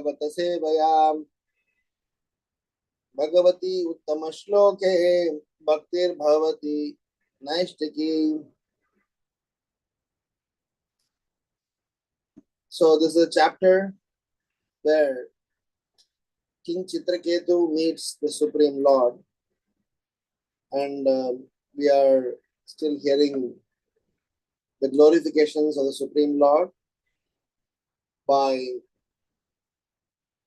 Bhagavata Sevayam Bhagavati Uttama Shloke Bhaktir Bhavati Naishtaki. So this is a chapter where King Chitraketu meets the Supreme Lord, and we are still hearing the glorifications of the Supreme Lord by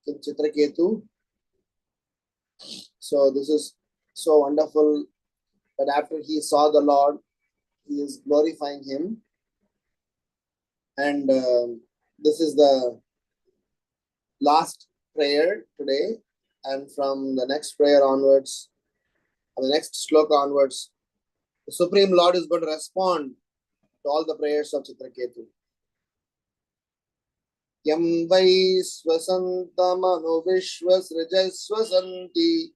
King Chitraketu. So this is so wonderful that after he saw the Lord, he is glorifying him. And this is the last prayer today. And from the next prayer onwards, or the next sloka onwards, the Supreme Lord is going to respond to all the prayers of Chitraketu. Yam vai swasantamanu vishwasrajaswasanti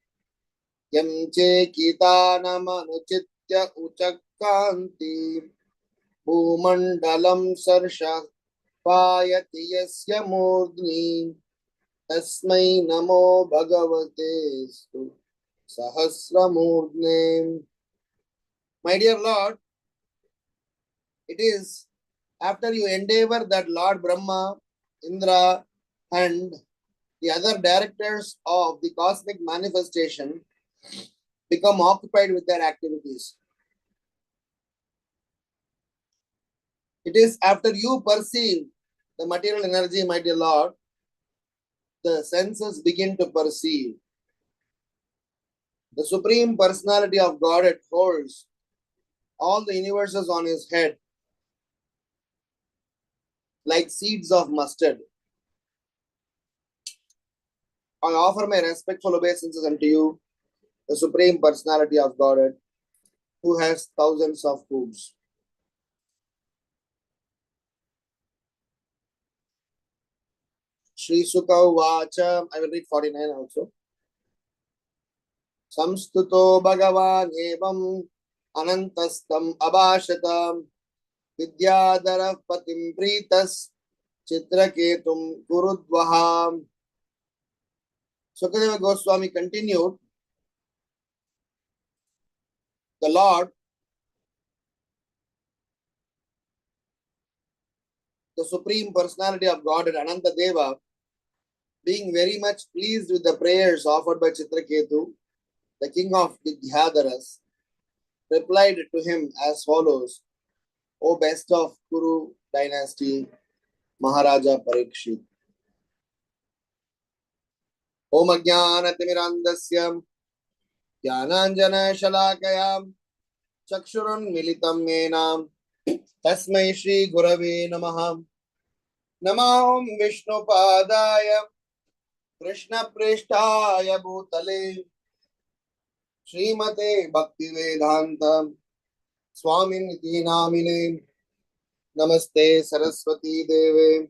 Yam che kitanamanu chitya uchakkanti Bhumandalam sarsha payati yasya murdni Tasmai namo bhagavate stu sahasramurdne. My dear Lord, it is after you endeavor that Lord Brahma, Indra, and the other directors of the cosmic manifestation become occupied with their activities. It is after you perceive the material energy, my dear Lord, the senses begin to perceive. The Supreme Personality of Godhead holds all the universes on his head like seeds of mustard. I offer my respectful obeisances unto you, the Supreme Personality of Godhead, who has thousands of hooves. Shri Sukha Vacha, I will read 49 also. Samstuto Bhagavan Evam Anantastam Abhashatam Vidyadara Patim Pritas Chitraketum Gurudvaham. Sukadeva Goswami continued, the Lord, the Supreme Personality of Godhead, Ananta Deva, being very much pleased with the prayers offered by Chitraketu, the king of Vidyadharas, replied to him as follows: O best of Kuru dynasty, Maharaja Parikshit. Om Ajnana Timirandasya Jnananjana Shalakayam Chakshurun Militam Menam Tasmai Shri Gurave Namaha. Namaham Vishnu Padaya Krishna Preshtaya Bhutale Srimate Bhakti Vedanta Swamin Iti Namine Namaste Saraswati Deve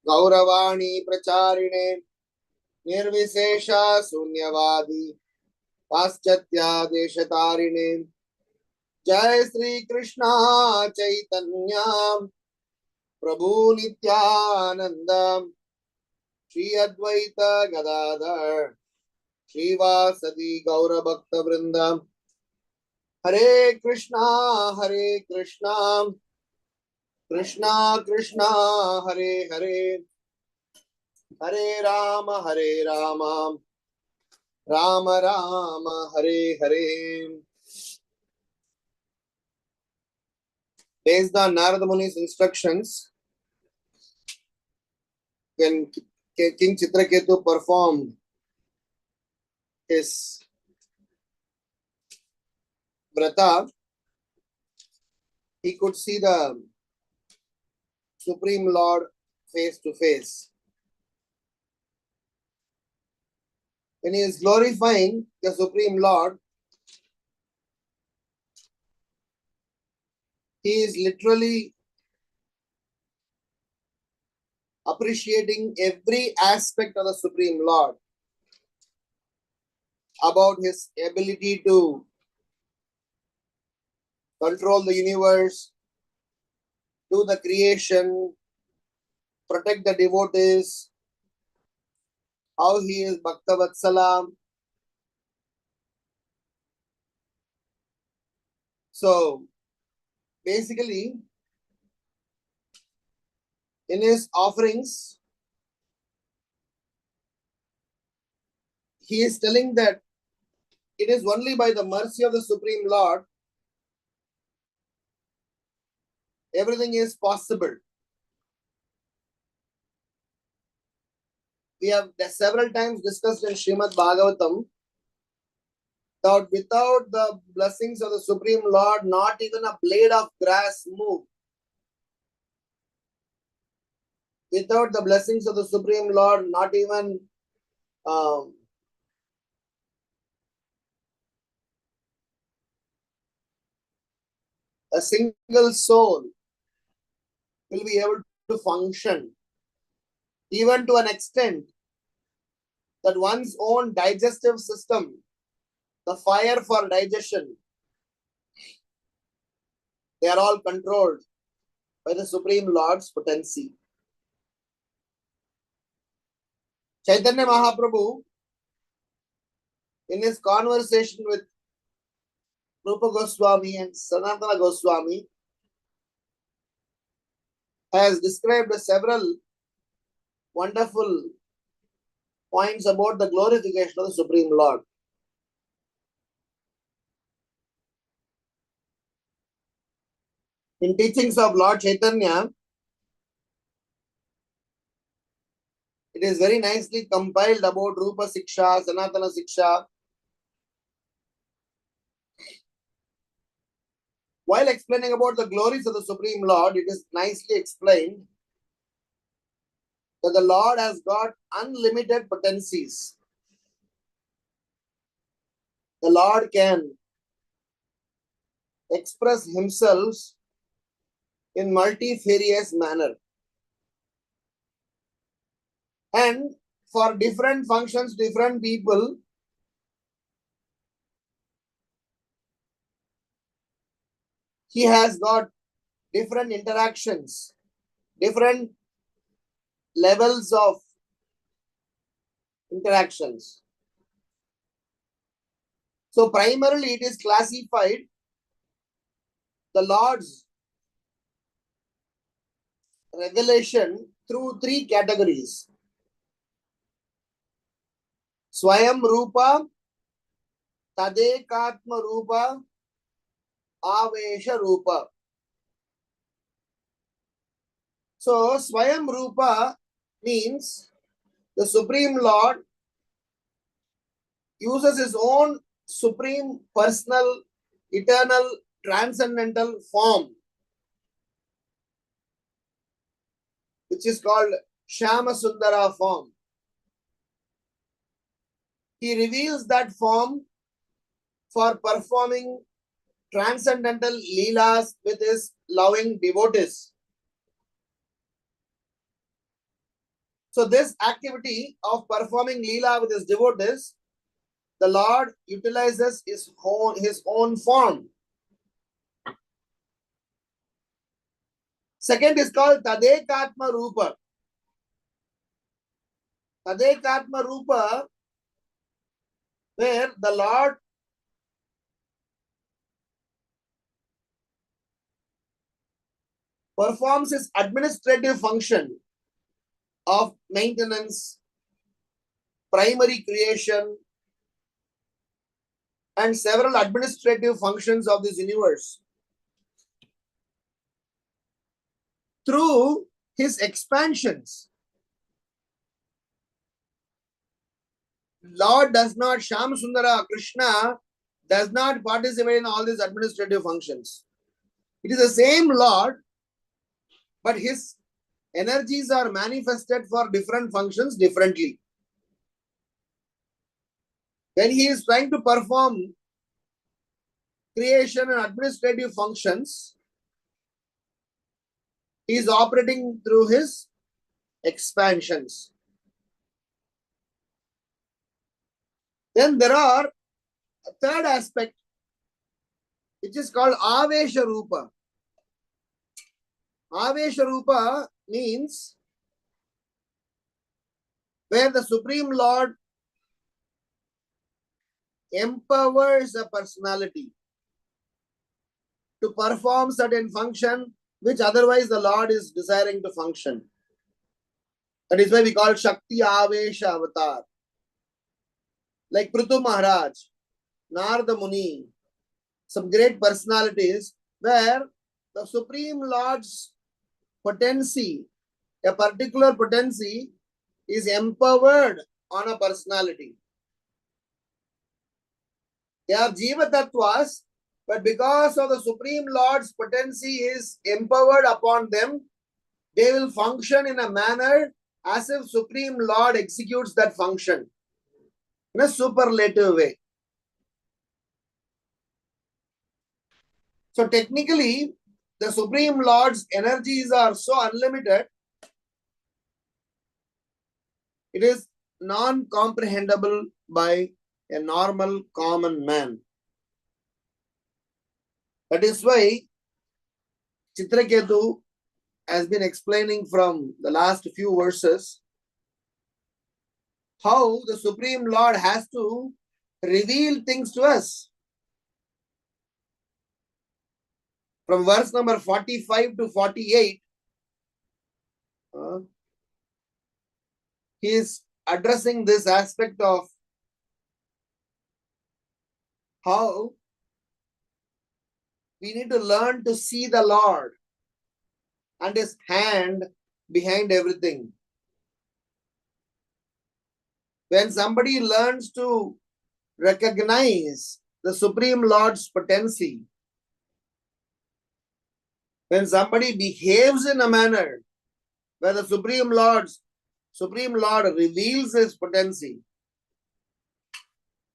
Gauravani Pracharine Nirvisesha Sunyavadi Paschatya Deshatarine Jai Sri Krishna Chaitanya Prabhu Nityananda Shri Advaita Gadadhar Shri Vasadi Gaura Bhakta Vrinda Hare Krishna Krishna Krishna Hare Hare Hare Rama Rama Rama Hare Hare. Based on Narada Muni's instructions, when King Chitraketu performed his vrata, he could see the Supreme Lord face to face. When he is glorifying the Supreme Lord, he is literally appreciating every aspect of the Supreme Lord, about his ability to control the universe, do the creation, protect the devotees, how he is Bhakta Vatsala. So basically, in his offerings, he is telling that it is only by the mercy of the Supreme Lord everything is possible. We have several times discussed in Srimad Bhagavatam that without the blessings of the Supreme Lord, not even a blade of grass move. Without the blessings of the Supreme Lord, not even a single soul will be able to function, even to an extent that one's own digestive system, the fire for digestion, they are all controlled by the Supreme Lord's potency. Chaitanya Mahaprabhu, in his conversation with Rupa Goswami and Sanatana Goswami, has described several wonderful points about the glorification of the Supreme Lord. In teachings of Lord Chaitanya, it is very nicely compiled about Rupa Siksha, Sanatana Siksha. While explaining about the glories of the Supreme Lord, it is nicely explained that the Lord has got unlimited potencies. The Lord can express himself in multifarious manner. And for different functions, different people, he has got different interactions, different levels of interactions. So primarily it is classified the Lord's revelation through three categories. Swayam Rupa, Tadekatma Rupa, Avesha Rupa. So Swayam Rupa means the Supreme Lord uses his own supreme, personal, eternal, transcendental form, which is called Shama Sundara form. He reveals that form for performing transcendental leelas with his loving devotees. So this activity of performing leela with his devotees, the Lord utilizes his own form. Second is called Tadekatma Rupa. Tadekatma Rupa, where the Lord performs his administrative function of maintenance, primary creation, and several administrative functions of this universe. Through his expansions, Lord does not, Sham Sundara, Krishna does not participate in all these administrative functions. It is the same Lord, but his energies are manifested for different functions differently. When he is trying to perform creation and administrative functions, he is operating through his expansions. Then there are a third aspect, which is called Avesha Rupa. Avesha Rupa means where the Supreme Lord empowers a personality to perform certain function which otherwise the Lord is desiring to function. That is why we call Shakti Avesha Avatar. Like Prithu Maharaj, Narada Muni, some great personalities where the Supreme Lord's potency, a particular potency, is empowered on a personality. They are Jiva Tattvas, but because of the Supreme Lord's potency is empowered upon them, they will function in a manner as if Supreme Lord executes that function in a superlative way. So technically, the Supreme Lord's energies are so unlimited, it is non-comprehensible by a normal common man. That is why Chitraketu has been explaining from the last few verses how the Supreme Lord has to reveal things to us. From verse number 45 to 48, he is addressing this aspect of how we need to learn to see the Lord and his hand behind everything. When somebody learns to recognize the Supreme Lord's potency, when somebody behaves in a manner where the Supreme Lord reveals his potency,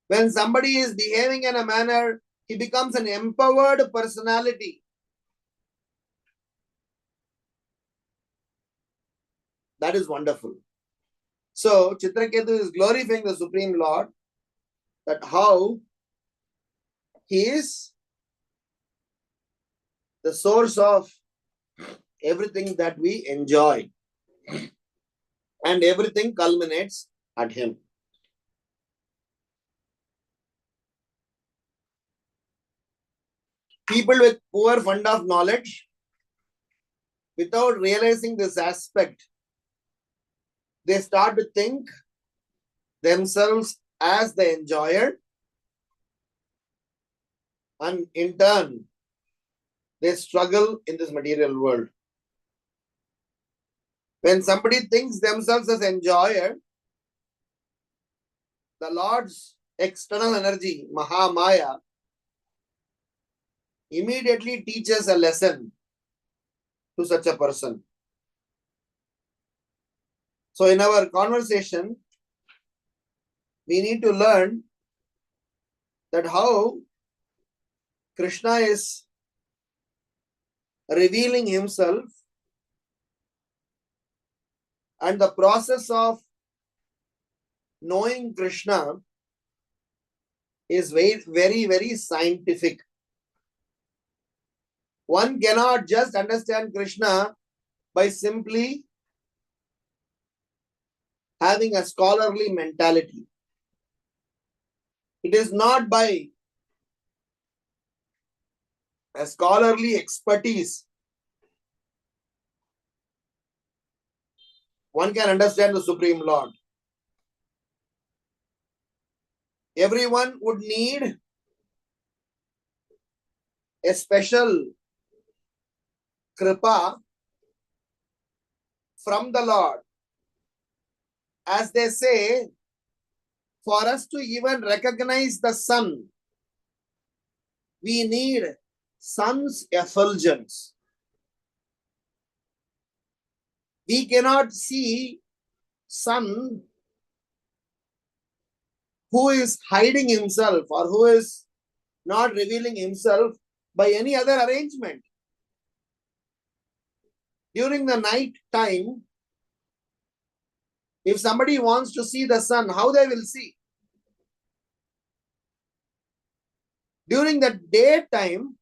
when somebody is behaving in a manner, he becomes an empowered personality. That is wonderful. So, Chitraketu is glorifying the Supreme Lord, that how he is the source of everything that we enjoy. And everything culminates at him. People with poor fund of knowledge, without realizing this aspect, they start to think themselves as the enjoyer, and in turn, they struggle in this material world. When somebody thinks themselves as enjoyer, the Lord's external energy, Mahamaya, immediately teaches a lesson to such a person. So in our conversation, we need to learn that how Krishna is revealing himself, and the process of knowing Krishna is very, very, very scientific. One cannot just understand Krishna by simply having a scholarly mentality. It is not by a scholarly expertise one can understand the Supreme Lord. Everyone would need a special kripa from the Lord. As they say, for us to even recognize the sun, we need sun's effulgence. We cannot see sun who is hiding himself or who is not revealing himself by any other arrangement. During the night time, if somebody wants to see the sun, how they will see? During the daytime,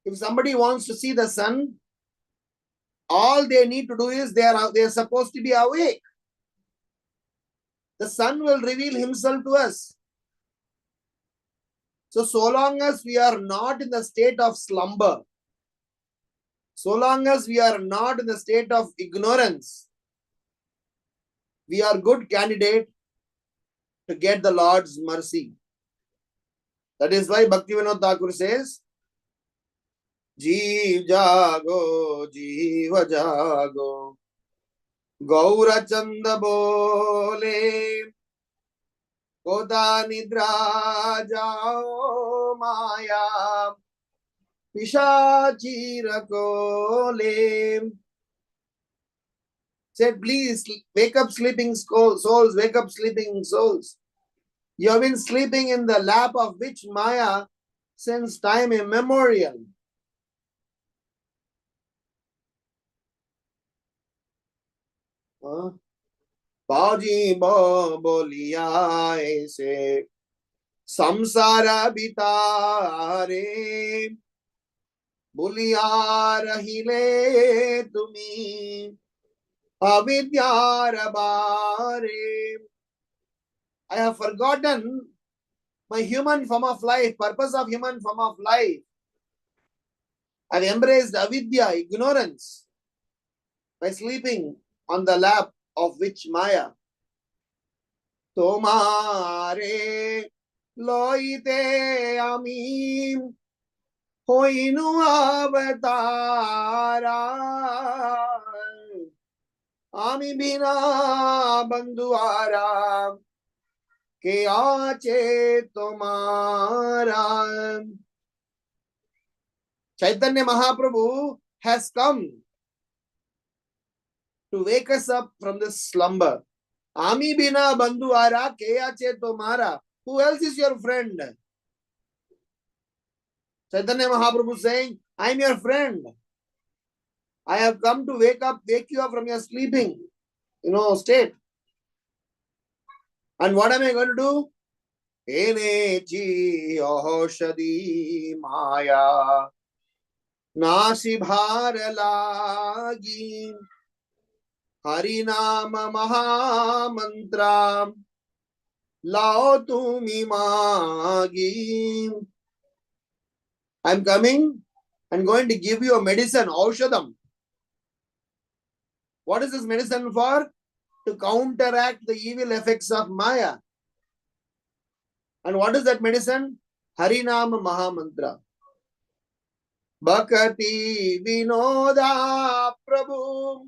if somebody wants to see the sun, all they need to do is they are supposed to be awake. the sun will reveal himself to us. So long as we are not in the state of slumber, so long as we are not in the state of ignorance, we are good candidate to get the Lord's mercy. That is why Bhaktivinoda Thakur says, Jeev jago, jeeva jago, Gaura Chanda bole, Koda nidra jao maya, Pishachira kole. Said, please wake up sleeping souls, wake up sleeping souls. You have been sleeping in the lap of which Maya since time immemorial. Baji bo boliya aise samsara bitare boliya rahile tumi avidyara bare. I have forgotten my human form of life, purpose of human form of life. I have embraced avidya, ignorance, by sleeping on the lap of which Maya. Tomare loite amim hoinu avatara ami bina bandhuara ke aache tomara. Chaitanya Mahaprabhu has come to wake us up from this slumber. Ami bina bandhuara ke aache tomara. Who else is your friend? Chaitanya Mahaprabhu saying, I am your friend. I have come to wake you up from your sleeping, state. And what am I going to do? Enechi ahoshadi maya nasi bharalagi harinama mahamantra lao tumi magi. I am coming and going to give you a medicine, aushadam. What is this medicine for? To counteract the evil effects of Maya. And what is that medicine? Harinama Mahamantra. Bhakati Vinoda Prabhu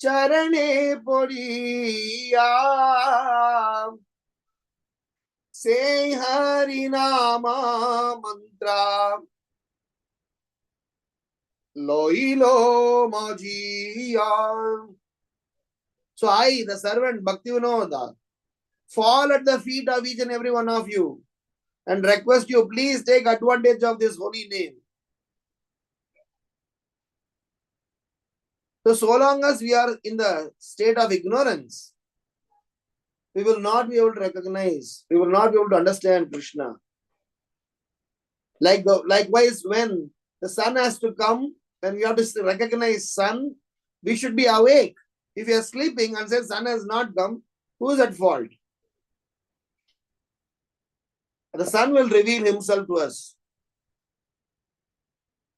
Charane Poriya. Say Harinama Mantra. Loilo Majiya. So I, the servant Bhaktivinoda, fall at the feet of each and every one of you and request you, please take advantage of this holy name. So long as we are in the state of ignorance, we will not be able to recognize, we will not be able to understand Krishna. Likewise, when the sun has to come, when we have to recognize sun, we should be awake. If you are sleeping and say sun has not come, who is at fault? The sun will reveal himself to us.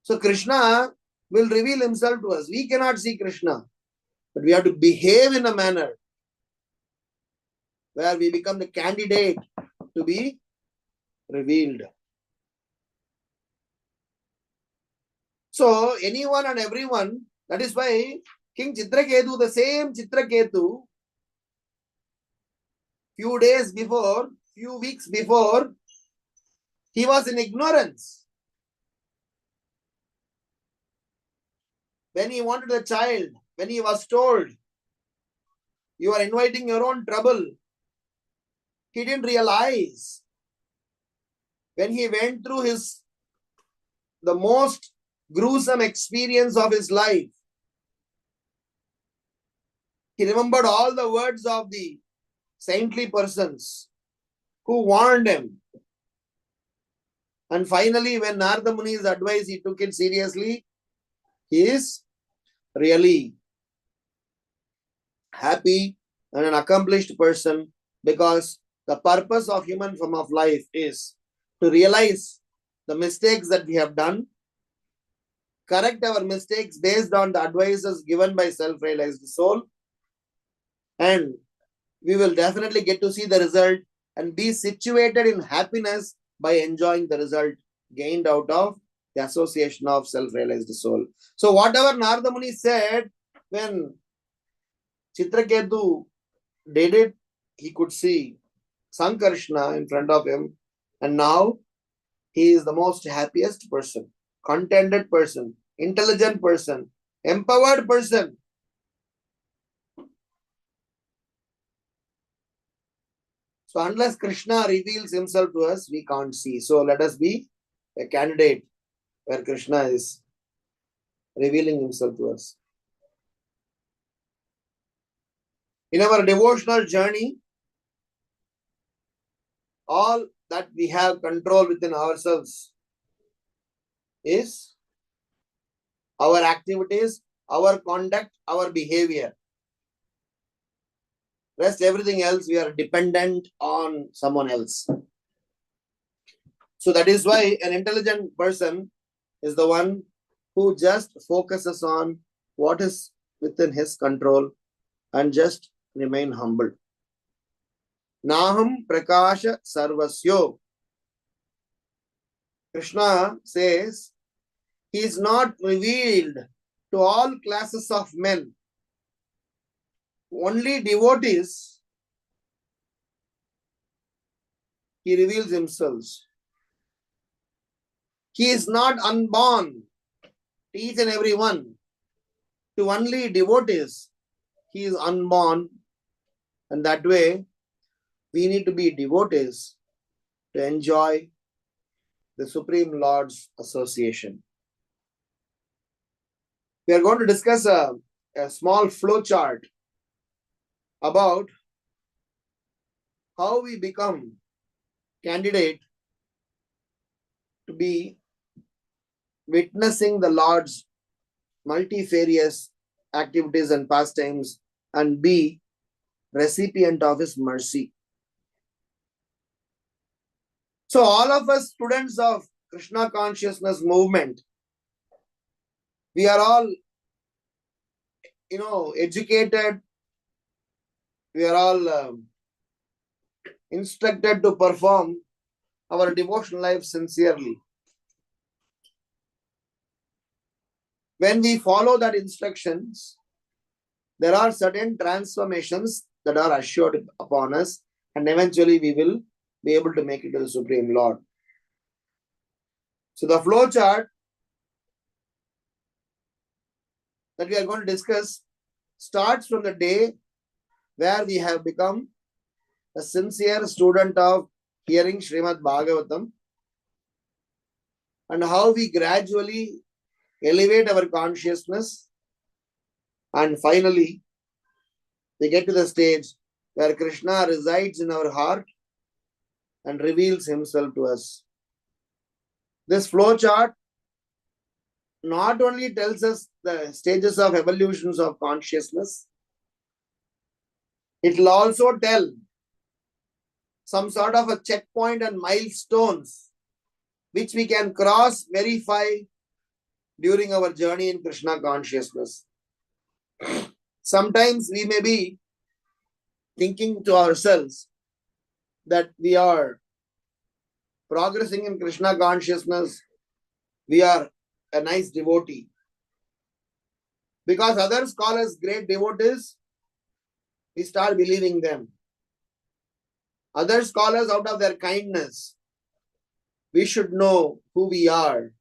So Krishna will reveal himself to us. We cannot see Krishna, but we have to behave in a manner where we become the candidate to be revealed. So anyone and everyone, that is why King Chitraketu, the same Chitraketu, few weeks before, he was in ignorance. When he wanted a child, when he was told, you are inviting your own trouble, he didn't realize. When he went through the most gruesome experience of his life, he remembered all the words of the saintly persons who warned him. And finally, when Narada Muni's advice, he took it seriously. He is really happy and an accomplished person Because the purpose of human form of life is to realize the mistakes that we have done, correct our mistakes based on the advices given by self-realized soul, and we will definitely get to see the result and be situated in happiness by enjoying the result gained out of the association of self-realized soul. So whatever Narada Muni said, when Chitraketu did it, he could see Sankarshna in front of him, and now he is the most happiest person, contented person, intelligent person, empowered person. So unless Krishna reveals himself to us, we can't see. So let us be a candidate where Krishna is revealing himself to us. In our devotional journey, all that we have control within ourselves is our activities, our conduct, our behavior. Rest everything else, we are dependent on someone else. So that is why an intelligent person is the one who just focuses on what is within his control and just remain humble. Naham prakasha sarvasyo. Krishna says he is not revealed to all classes of men. Only devotees he reveals himself. He is not unborn to each and every one. To only devotees he is unborn, and that way we need to be devotees to enjoy the Supreme Lord's association. We are going to discuss a small flow chart about how we become candidate to be witnessing the Lord's multifarious activities and pastimes and be recipient of his mercy. So all of us students of Krishna consciousness movement, we are all, educated. We are all instructed to perform our devotional life sincerely. When we follow that instructions, there are certain transformations that are assured upon us, and eventually we will be able to make it to the Supreme Lord. So the flow chart that we are going to discuss starts from the day where we have become a sincere student of hearing Srimad Bhagavatam, and how we gradually elevate our consciousness, and finally we get to the stage where Krishna resides in our heart and reveals himself to us. This flow chart not only tells us the stages of evolutions of consciousness, it will also tell some sort of a checkpoint and milestones which we can cross, verify during our journey in Krishna consciousness. Sometimes we may be thinking to ourselves that we are progressing in Krishna consciousness, we are a nice devotee. Because others call us great devotees, we start believing them. Others call us out of their kindness. We should know who we are.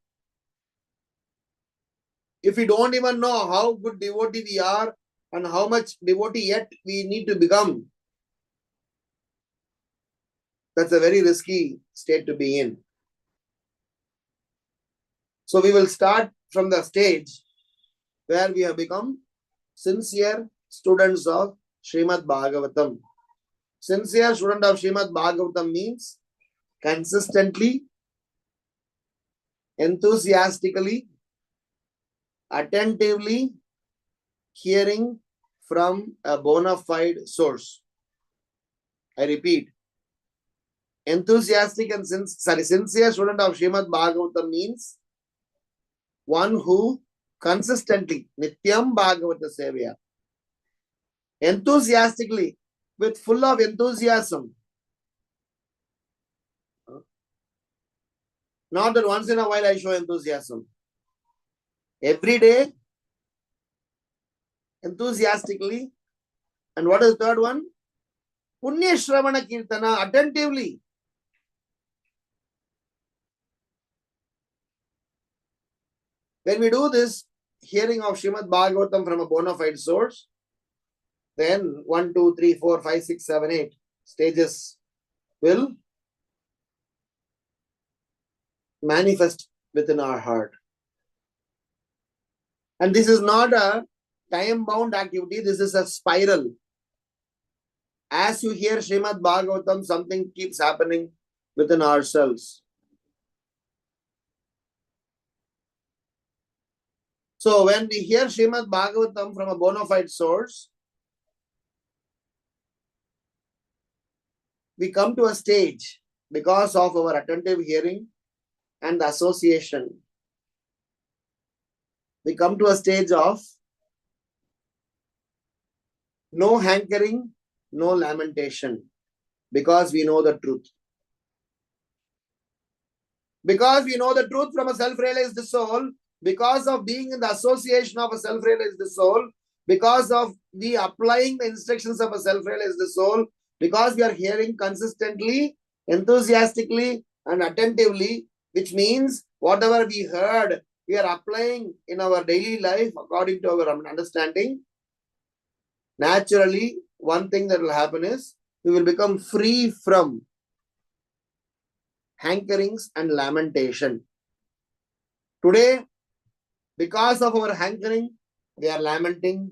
If we don't even know how good devotee we are and how much devotee yet we need to become, that's a very risky state to be in. So we will start from the stage where we have become sincere students of Srimad Bhagavatam. Sincere student of Srimad Bhagavatam means consistently, enthusiastically, attentively hearing from a bona fide source. I repeat, enthusiastic and sincere student of Srimad Bhagavatam means one who consistently, Nityam Bhagavata Sevaya, enthusiastically, with full of enthusiasm. Not that once in a while I show enthusiasm. Every day, enthusiastically. And what is the third one? Punya Shravana Kirtana, attentively. When we do this hearing of Srimad Bhagavatam from a bona fide source, then 1, 2, 3, 4, 5, 6, 7, 8 stages will manifest within our heart. And this is not a time-bound activity, this is a spiral. As you hear Srimad Bhagavatam, something keeps happening within ourselves. So when we hear Srimad Bhagavatam from a bona fide source, we come to a stage because of our attentive hearing and the association. We come to a stage of no hankering, no lamentation, because we know the truth. Because we know the truth from a self-realized soul, because of being in the association of a self-realized soul, because of the applying the instructions of a self-realized soul, because we are hearing consistently, enthusiastically, and attentively, which means whatever we heard, we are applying in our daily life according to our understanding. Naturally, one thing that will happen is we will become free from hankerings and lamentation. Today, because of our hankering, we are lamenting.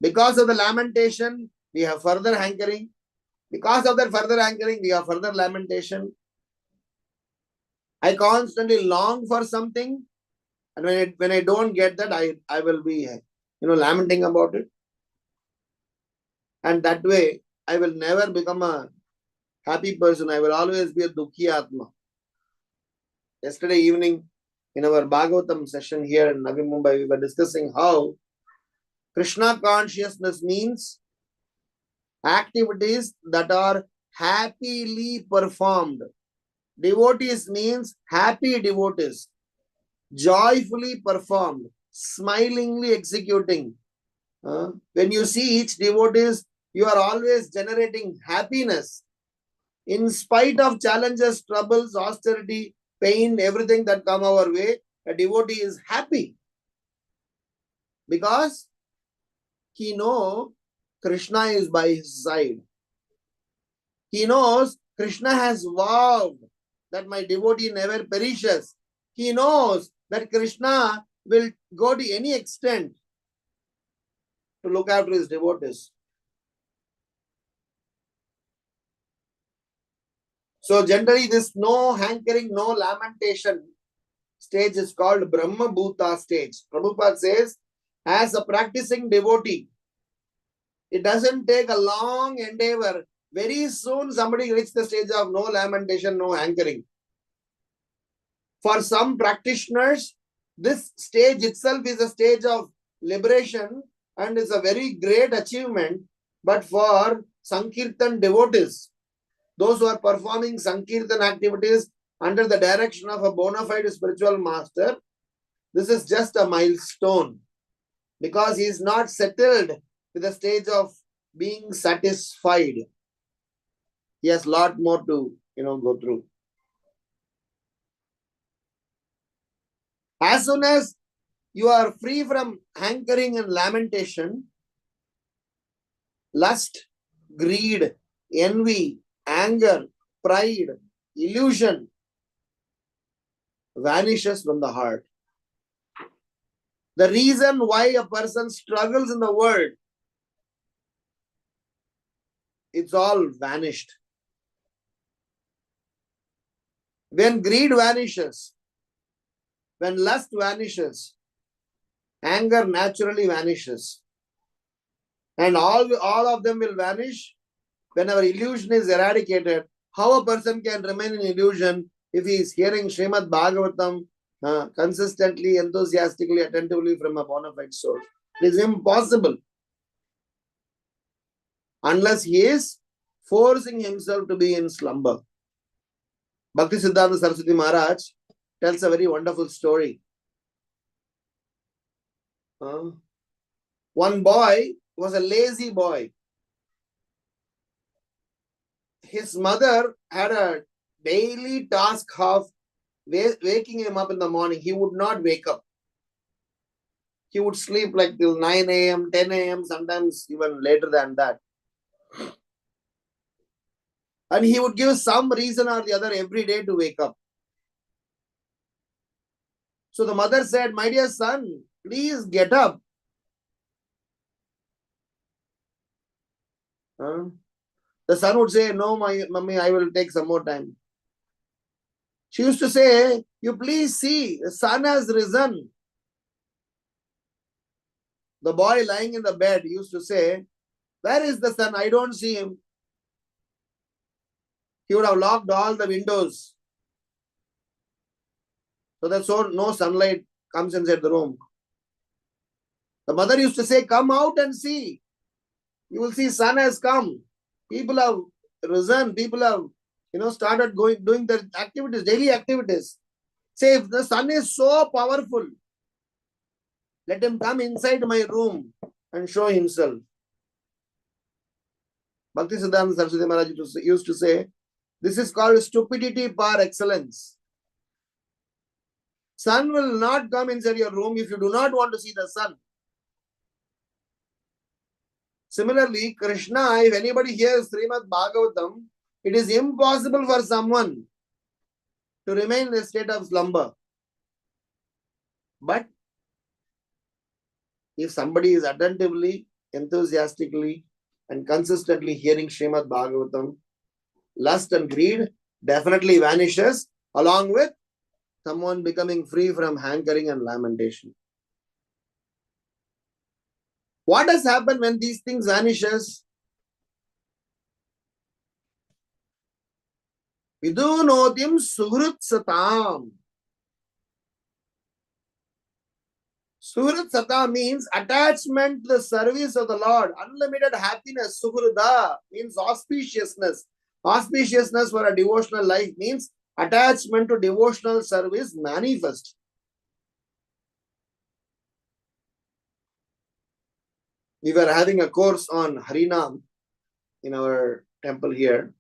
Because of the lamentation, we have further hankering. Because of that further hankering, we have further lamentation. I constantly long for something, and when I don't get that, I will be lamenting about it. And that way, I will never become a happy person. I will always be a Dukhi Atma. Yesterday evening, in our Bhagavatam session here in Navi Mumbai, we were discussing how Krishna consciousness means activities that are happily performed. Devotees means happy devotees, joyfully performed, smilingly executing. When you see each devotee, you are always generating happiness. In spite of challenges, troubles, austerity, pain, everything that come our way, a devotee is happy. Because he knows Krishna is by his side. He knows Krishna has vowed that my devotee never perishes. He knows that Krishna will go to any extent to look after his devotees. So generally this no hankering, no lamentation stage is called Brahma Bhuta stage. Prabhupada says, as a practicing devotee, it doesn't take a long endeavor. Very soon somebody reaches the stage of no lamentation, no hankering. For some practitioners, this stage itself is a stage of liberation and is a very great achievement. But for Sankirtan devotees, those who are performing Sankirtan activities under the direction of a bona fide spiritual master, this is just a milestone because he is not settled with the stage of being satisfied. He has a lot more to go through. As soon as you are free from hankering and lamentation, lust, greed, envy, anger, pride, illusion vanishes from the heart. The reason why a person struggles in the world, it's all vanished. When greed vanishes, when lust vanishes, anger naturally vanishes. And all of them will vanish when our illusion is eradicated, how a person can remain in illusion if he is hearing Srimad Bhagavatam consistently, enthusiastically, attentively from a bona fide source? It is impossible unless he is forcing himself to be in slumber. Bhakti Siddhanta Saraswati Maharaj tells a very wonderful story. One boy was a lazy boy. His mother had a daily task of waking him up in the morning. He would not wake up. He would sleep like till 9 a.m., 10 a.m., sometimes even later than that. And he would give some reason or the other every day to wake up. So the mother said, "My dear son, please get up." The son would say, "No, my mummy, I will take some more time." She used to say, "You please see, the sun has risen." The boy lying in the bed used to say, "Where is the sun? I don't see him." He would have locked all the windows so that no sunlight comes inside the room. The mother used to say, "Come out and see. You will see sun has come. People have risen. People have, started doing their activities, daily activities. Say, if the sun is so powerful, let him come inside my room and show himself." Bhakti Siddhanta Saraswati Maharaj used to say, this is called stupidity par excellence. Sun will not come inside your room if you do not want to see the sun. Similarly, Krishna, if anybody hears Srimad Bhagavatam, it is impossible for someone to remain in a state of slumber. But if somebody is attentively, enthusiastically, and consistently hearing Srimad Bhagavatam, lust and greed definitely vanishes, along with someone becoming free from hankering and lamentation. What has happened when these things vanishes? Vidunotim suhrit satam. Suhrit satam means attachment to the service of the Lord. Unlimited happiness. Suhrida means auspiciousness. Auspiciousness for a devotional life means attachment to devotional service manifest. We were having a course on Harinam in our temple here.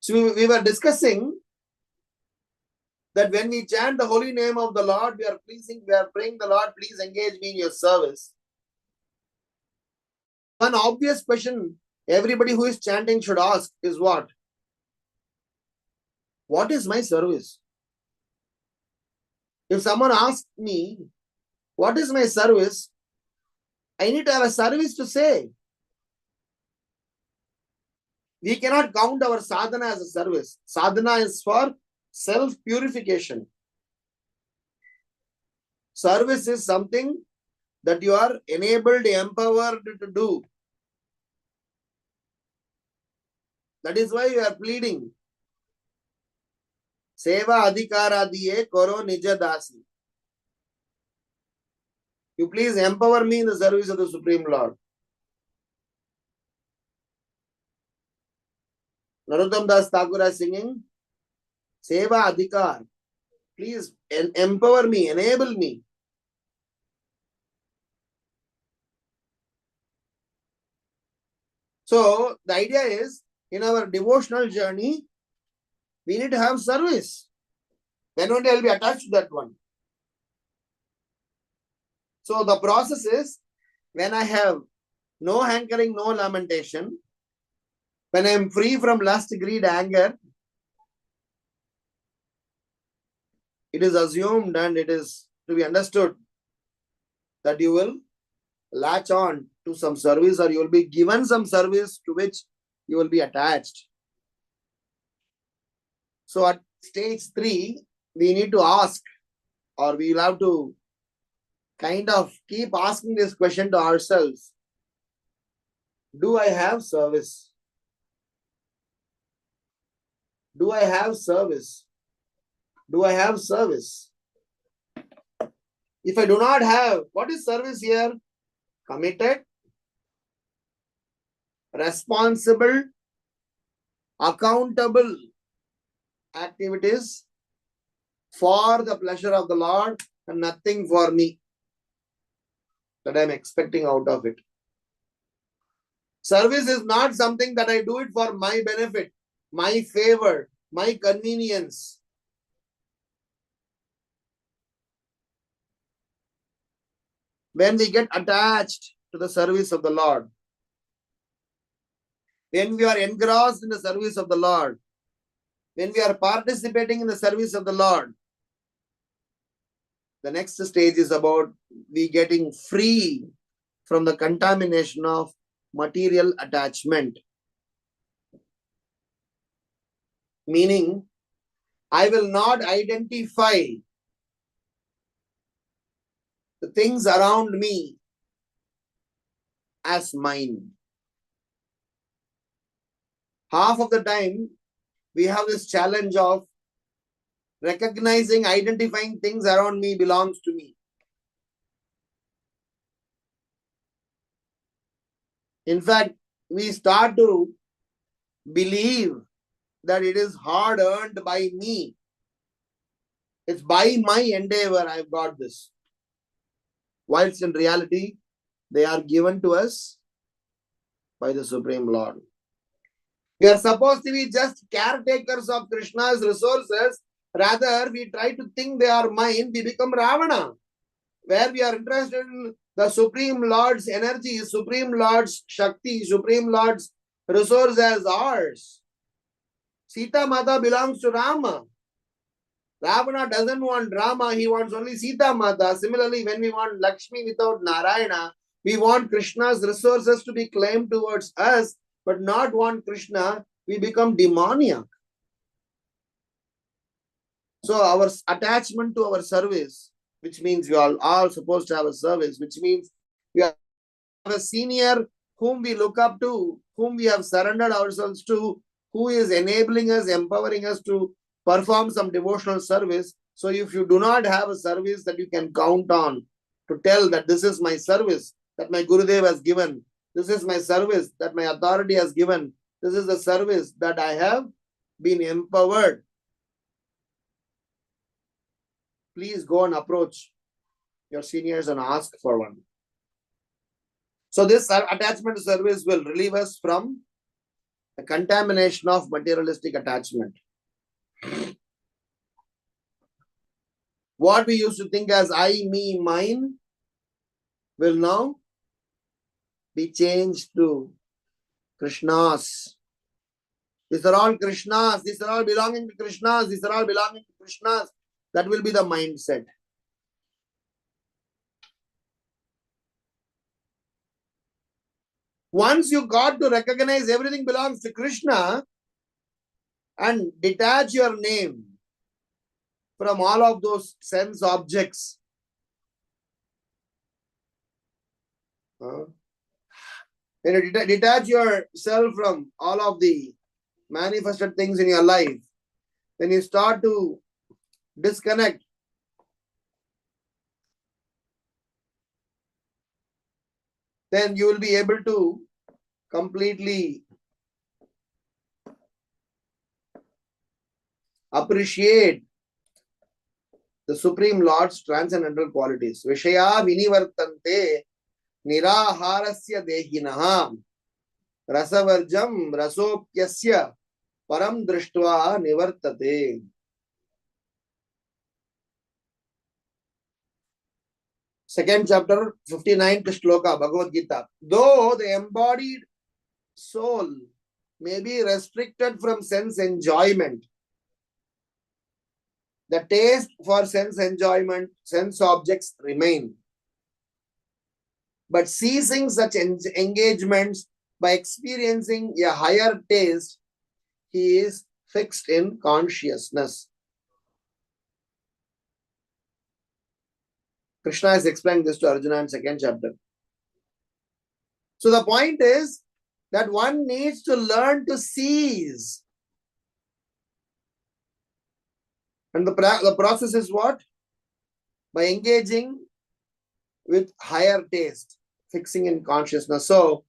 So we were discussing that when we chant the holy name of the Lord, we are praying the Lord, please engage me in your service. One obvious question everybody who is chanting should ask is what? What is my service? If someone asks me, what is my service? I need to have a service to say. We cannot count our sadhana as a service. Sadhana is for self-purification. Service is something that you are enabled, empowered to do. That is why you are pleading. Seva adhikara diye koro nija dasi. You please empower me in the service of the Supreme Lord. Narottam Das Thakur is singing, Seva adhikar. Please empower me, enable me. So the idea is, in our devotional journey, we need to have service. Then only I will be attached to that one. So the process is, when I have no hankering, no lamentation, when I am free from lust, greed, anger, it is assumed and it is to be understood that you will latch on to some service, or you will be given some service to which you will be attached. So at stage 3, we need to ask, or we will have to kind of keep asking this question to ourselves. Do I have service? Do I have service? Do I have service? If I do not have, what is service here? Committed, responsible, accountable activities for the pleasure of the Lord and nothing for me that I am expecting out of it. Service is not something that I do it for my benefit, my favor, my convenience. When we get attached to the service of the Lord, when we are engrossed in the service of the Lord, when we are participating in the service of the Lord, the next stage is about we getting free from the contamination of material attachment. Meaning, I will not identify the things around me as mine. Half of the time, we have this challenge of recognizing, identifying things around me belongs to me. In fact, we start to believe that it is hard earned by me. It's by my endeavor I've got this. Whilst in reality, they are given to us by the Supreme Lord. We are supposed to be just caretakers of Krishna's resources. Rather, we try to think they are mine, we become Ravana. Where we are interested in the Supreme Lord's energy, Supreme Lord's Shakti, Supreme Lord's resource as ours. Sita Mata belongs to Rama. Ravana doesn't want Rama, he wants only Sita Mata. Similarly, when we want Lakshmi without Narayana, we want Krishna's resources to be claimed towards us, but not want Krishna, we become demoniac. So our attachment to our service, which means we are all supposed to have a service, which means we have a senior whom we look up to, whom we have surrendered ourselves to, who is enabling us, empowering us to perform some devotional service. So if you do not have a service that you can count on to tell that this is my service that my Gurudev has given, this is my service that my authority has given, this is the service that I have been empowered, please go and approach your seniors and ask for one. So this attachment to service will relieve us from the contamination of materialistic attachment. What we used to think as I, me, mine will now be changed to Krishna's. These are all Krishna's. These are all belonging to Krishna's. These are all belonging to Krishna's. That will be the mindset. Once you got to recognize everything belongs to Krishna and detach your name from all of those sense objects, when you detach yourself from all of the manifested things in your life, when you start to disconnect, then you will be able to completely appreciate the Supreme Lord's transcendental qualities. Vishaya vinivartante niraharasya dehinaha rasavarjam rasopyasya param drishtva nivartate. Second chapter, 59th shloka, Bhagavad Gita. Though the embodied soul may be restricted from sense enjoyment, the taste for sense enjoyment, sense objects remain. But ceasing such engagements by experiencing a higher taste, he is fixed in consciousness. Krishna is explaining this to Arjuna in second chapter. So the point is, that one needs to learn to cease. And the process is what? By engaging with higher taste, fixing in consciousness. So,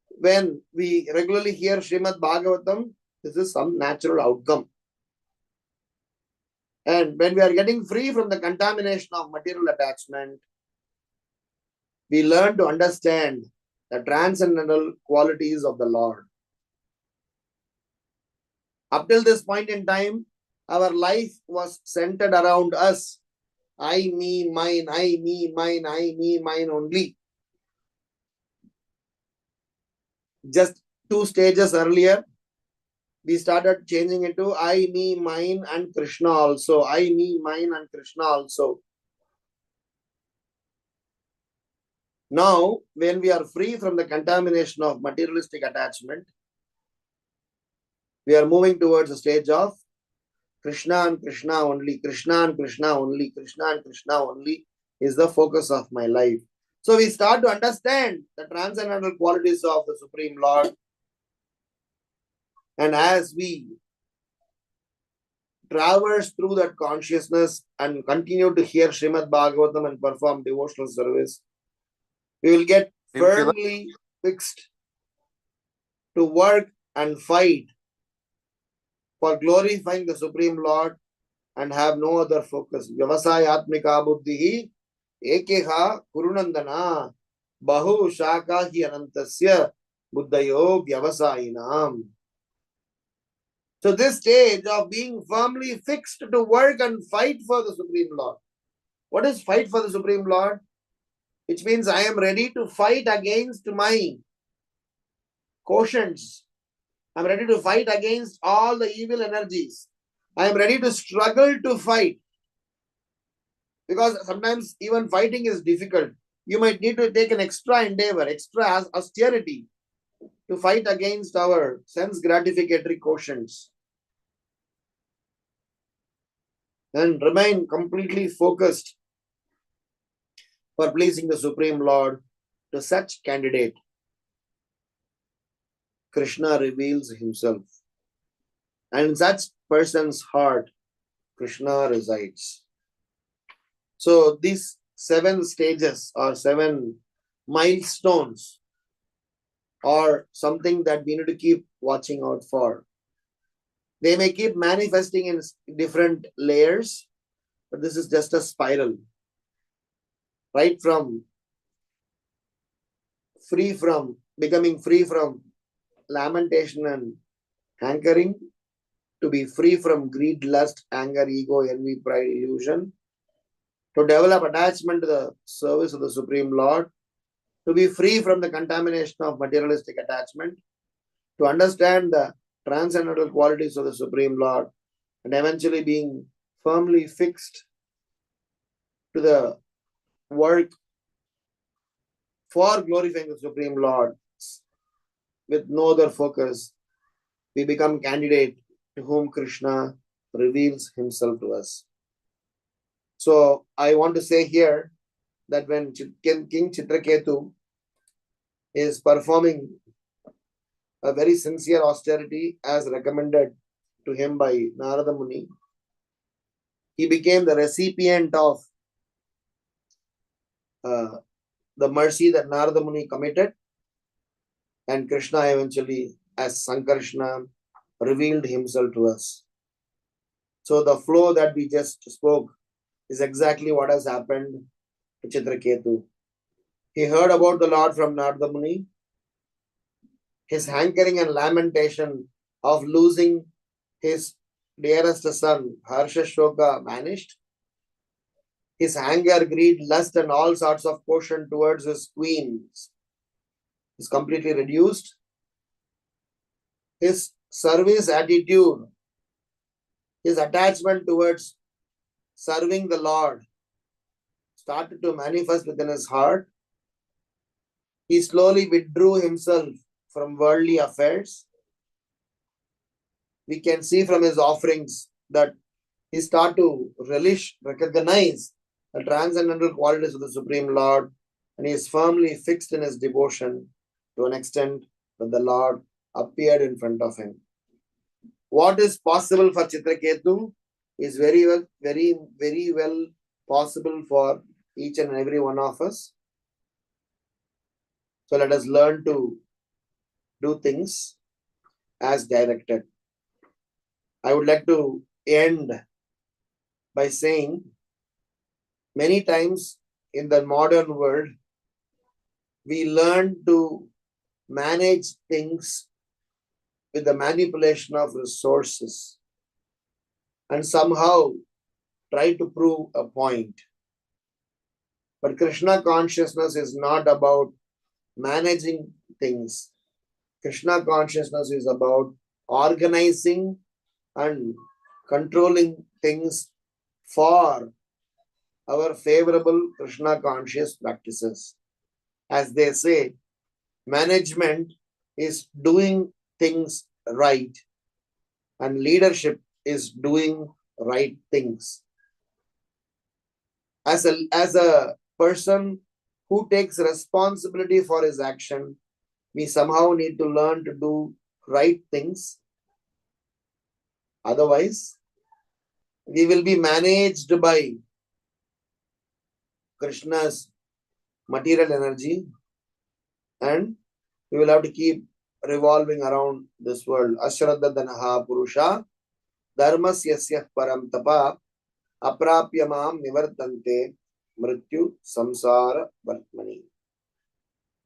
when we regularly hear Srimad Bhagavatam, this is some natural outcome. And when we are getting free from the contamination of material attachment, we learn to understand the transcendental qualities of the Lord. Up till this point in time, our life was centered around us. I, me, mine, I, me, mine, I, me, mine only. Just 2 stages earlier, we started changing into I, me, mine, and Krishna also. I, me, mine, and Krishna also. Now, when we are free from the contamination of materialistic attachment, we are moving towards a stage of Krishna and Krishna only, Krishna and Krishna only, Krishna and Krishna only is the focus of my life. So we start to understand the transcendental qualities of the Supreme Lord. And as we traverse through that consciousness and continue to hear Srimad Bhagavatam and perform devotional service, we will get firmly fixed to work and fight for glorifying the Supreme Lord and have no other focus. Vyavasayatmika buddhihi ekeha kurunandana bahu shaka hi anantasya buddhayo vyavasayinam. So this stage of being firmly fixed to work and fight for the Supreme Lord. What is fight for the Supreme Lord? Which means I am ready to fight against my quotients. I am ready to fight against all the evil energies. I am ready to struggle to fight. Because sometimes even fighting is difficult. You might need to take an extra endeavor, extra austerity to fight against our sense gratificatory quotients. And remain completely focused for pleasing the Supreme Lord. To such candidate, Krishna reveals himself. And in such person's heart, Krishna resides. So these 7 stages or 7 milestones are something that we need to keep watching out for. They may keep manifesting in different layers, but this is just a spiral. Right from becoming free from lamentation and hankering, to be free from greed, lust, anger, ego, envy, pride, illusion, to develop attachment to the service of the Supreme Lord, to be free from the contamination of materialistic attachment, to understand the transcendental qualities of the Supreme Lord, and eventually being firmly fixed to the work for glorifying the Supreme Lord with no other focus, we become candidate to whom Krishna reveals himself to us. So I want to say here that when King Chitraketu is performing a very sincere austerity as recommended to him by Narada Muni, he became the recipient of the mercy that Narada Muni committed, and Krishna eventually, as Sankarshna, revealed himself to us. So the flow that we just spoke is exactly what has happened to Chitraketu. He heard about the Lord from Narada Muni. His hankering and lamentation of losing his dearest son, Harsha Shoka, vanished. His anger, greed, lust, and all sorts of quotient towards his queens is completely reduced. His service attitude, his attachment towards serving the Lord started to manifest within his heart. He slowly withdrew himself from worldly affairs. We can see from his offerings that he started to recognize the transcendental qualities of the Supreme Lord, and he is firmly fixed in his devotion to an extent that the Lord appeared in front of him. What is possible for Chitraketu is very well possible for each and every one of us. So let us learn to do things as directed. I would like to end by saying many times in the modern world, we learn to manage things with the manipulation of resources and somehow try to prove a point. But Krishna consciousness is not about managing things. Krishna consciousness is about organizing and controlling things for our favorable Krishna conscious practices. As they say, management is doing things right and leadership is doing right things. As a person who takes responsibility for his action, we somehow need to learn to do right things. Otherwise, we will be managed by Krishna's material energy and we will have to keep revolving around this world. Ashraddha danaha purusha dharmasyasya param tapa aprapyamam nivartante mrityu samsara vartmani.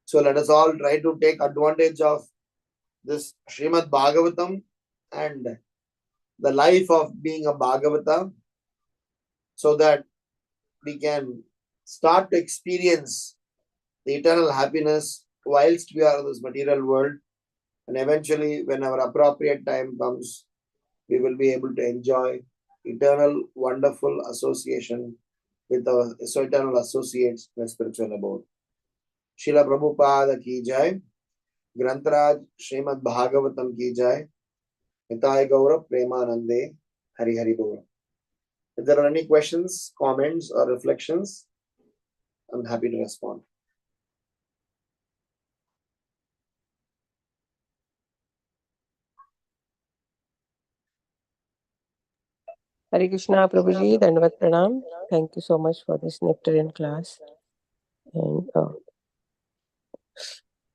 So let us all try to take advantage of this Srimad Bhagavatam and the life of being a Bhagavata so that we can start to experience the eternal happiness whilst we are in this material world, and eventually when our appropriate time comes, we will be able to enjoy eternal wonderful association with our eternal associates in the spiritual abode. Srila Prabhupada ki jai, Grantaraj Srimad Bhagavatam ki jai, Nitai Gaurav Premanande, Hari Hari Bol. If there are any questions, comments or reflections, I'm happy to respond. Hare Krishna, Prabhuji, Dandavat Pranam. Thank you so much for this nectarian class. And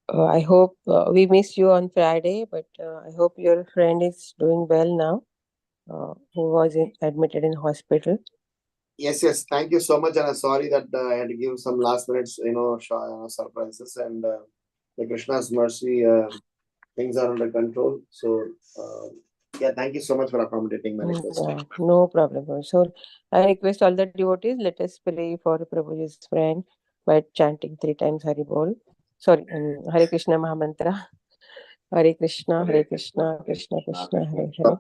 I hope we missed you on Friday, but I hope your friend is doing well now, who was admitted in hospital. Yes. Thank you so much, and I'm sorry that I had to give some last minute, surprises. And the Krishna's mercy, things are under control. So, thank you so much for accommodating my request. Yeah, no problem. So, I request all the devotees, let us pray for Prabhuji's friend by chanting 3 times Hari Bol. Sorry, Hare Krishna Mahamantra. Hare Krishna, Krishna Krishna, Hare Hare.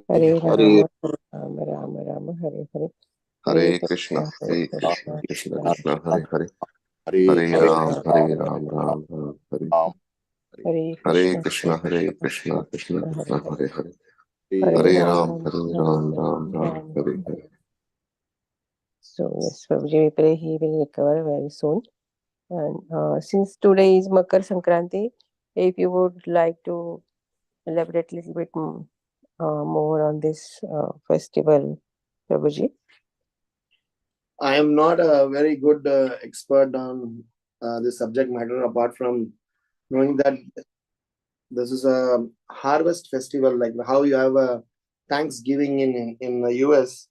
Hare Rama, Rama Rama, Hare Hare. Hare Krishna, Krishna Krishna, Hare Hare. Hare Ram, Ram, Hare. Hare Krishna, Krishna Krishna, Hare Hare. Hare Ram, Ram, Hare Hare. So yes, Prabhuji, we pray he will recover very soon. And since today is Makar Sankranti, if you would like to elaborate a little bit more on this festival, Prabhuji. I am not a very good expert on this subject matter, apart from knowing that this is a harvest festival, like how you have a Thanksgiving in the US.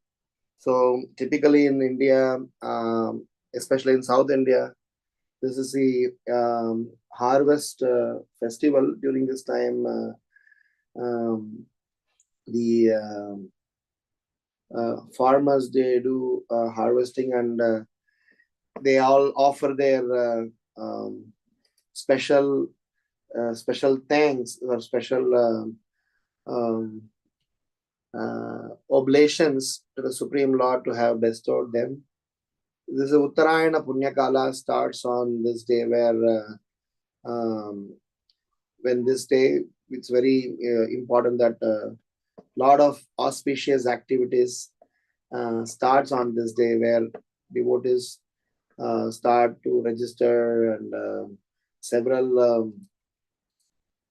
So typically in India, especially in South India, this is the harvest festival. During this time, the farmers, they do harvesting, and they all offer their special thanks or special oblations to the Supreme Lord to have bestowed them. This is Uttarayana Punyakala starts on this day, where when this day, it's very important that lot of auspicious activities starts on this day, where devotees start to register, and several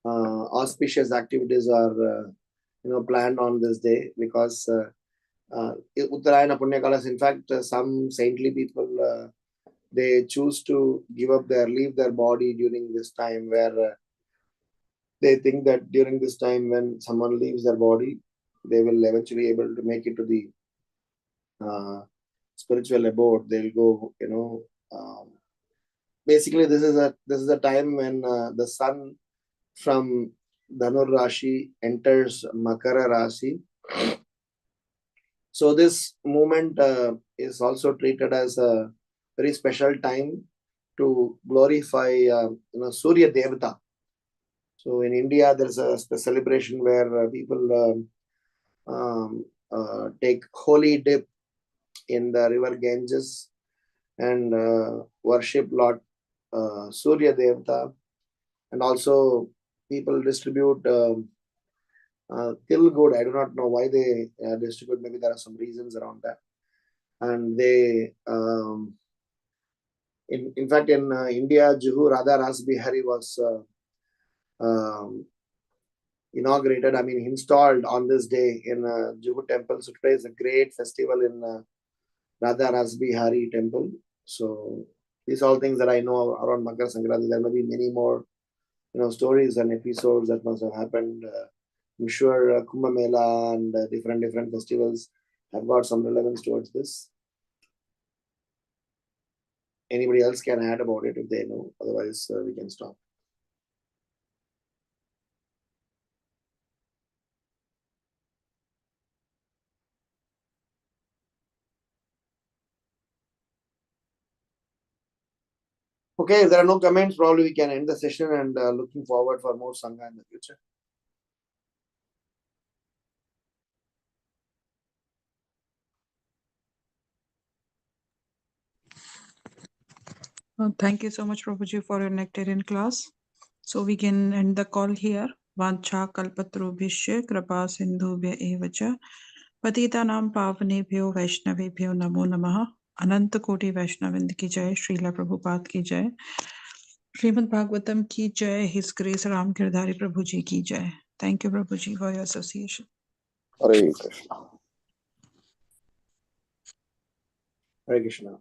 auspicious activities are planned on this day, because Uttarayana Punyakalas, in fact, some saintly people, they choose to leave their body during this time, where they think that during this time when someone leaves their body, they will eventually able to make it to the spiritual abode. They'll go, basically this is a time when the sun from Dhanur Rashi enters Makara Rashi. So this moment is also treated as a very special time to glorify Surya Devata. So in India, there's a celebration where people take holy dip in the river Ganges and worship Lord Surya Devata, and also people distribute till good. I do not know why they distribute. Maybe there are some reasons around that. And they, in fact, in India, Juhu Radha Ras Bihari was inaugurated, installed on this day in Juhu temple. So today is a great festival in Radha Ras Bihari temple. So these are all things that I know around Makar Sankranti. There may be many more, stories and episodes that must have happened. I'm sure Kumbh Mela and different festivals have got some relevance towards this. Anybody else can add about it if they know. Otherwise, we can stop. Okay, if there are no comments, probably we can end the session, and looking forward for more Sangha in the future. Thank you so much, Prabhuji, for your nectarian class. So we can end the call here. Vancha kalpatrubhishya kripa sindhubhya evacha patitanam pavanebhyo vaishnavebhyo namo namaha. Ananta Koti Vaishnavind ki jai, Srila Prabhupada ki jai, Srimad Bhagvatam ki jai, His Grace Ram Giridhari Prabhuji ki jai. Thank you, Prabhuji, for your association. Hare Krishna. Hare Krishna.